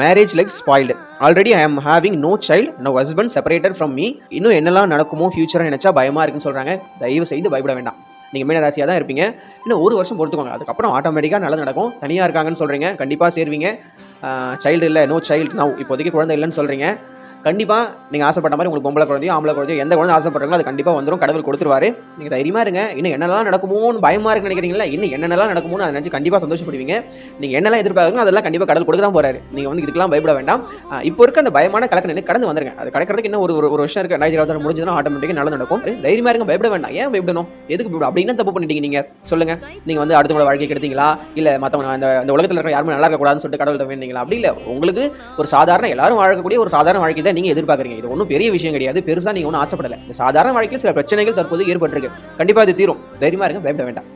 Marriage life spoiled. Already I am having no child, no husband separated from me. இன்னும் என்னெல்லாம் நடக்குமோ future நினைச்சா பயமா இருக்குன்னு சொல்றாங்க. தயவு செய்து பயப்பட வேண்டாம். நீங்க மீன ராசியா தான் இருப்பீங்க. இன்னும் ஒரு வருஷம் பொறுத்துக்கோங்க. அதுக்கப்புறம் ஆட்டோமேட்டிக்கா நல்லது நடக்கும். தனியா இருக்காங்கன்னு சொல்றீங்க, கண்டிப்பா சேருவீங்க. சைல்டு இல்ல, நோ சைல்டு நவ், இப்போதைக்கு குழந்தை இல்லைன்னு சொல்றீங்க. கண்டிப்பா நீங்க ஆசைப்பட்ட மாதிரி உங்களுக்கு பொம்பளை குழந்தையோ ஆம்பளை குழந்தையோ எந்த குழந்தை ஆசைப்படுறீங்களோ அது கண்டிப்பா வந்துடும். கடவுள் கொடுத்துருவாரு. நீங்க தைரியமா இருங்க. இன்னும் என்னெல்லாம் நடக்குமோன்னு பயமா இருக்குன்னு நினைக்கிறீங்களா? இன்னும் என்னெல்லாம் நடக்குமோன்னு அதை நினைச்சு கண்டிப்பா சந்தோஷப்படுவீங்க. நீங்க என்னெல்லாம் எதிர்பார்க்குறீங்களோ அதெல்லாம் கண்டிப்பா கடவுள் கொடுக்க தான் போறாரு. நீங்க வந்து இதுக்கெல்லாம் பயப்பட வேண்டாம். இப்போ இருக்க அந்த பயமான கலக்க நிலை கடந்து வந்துருங்க. அது கடக்கிறதுக்கு இன்னும் ஒரு வருஷம் இருக்கு. 2026 முடிஞ்சதுன்னா ஆட்டோமேட்டிக்கா நல்லது நடக்கும். தைரியமா இருங்க, பயப்பட வேண்டாம். ஏன் பயப்படணும்? எதுக்கு பயப்படும்? அப்படி என்ன தப்பு பண்ணிட்டீங்க நீங்க சொல்லுங்க? நீங்க வந்து அடுத்தவங்களோட வாழ்க்கை கெடுத்தீங்களா? இல்ல மத்தவங்க அந்த உலகத்துல இருக்கிற யாருமே நல்லா இருக்க கூடாதுன்னு சொல்லிட்டு கடவுள்கிட்ட வேண்டீங்களா? அப்படி இல்ல. உங்களுக்கு ஒரு சாதாரண எல்லாரும் வாழக்கூடிய ஒரு சாதாரண வாழ்க்கை தான் நீங்க எதிர்பார்க்குறீங்க. இது ஒன்றும் பெரிய விஷயம் கிடையாது. பெருசா நீங்க ஒன்றும் ஆசைப்படல. இந்த சாதாரண வாழ்க்கையில் சில பிரச்சனைகள் தற்போது ஏற்பட்டிருக்கு. கண்டிப்பா இது தீரும். தைரியமா இருங்க, பயப்பட வேண்டாம்.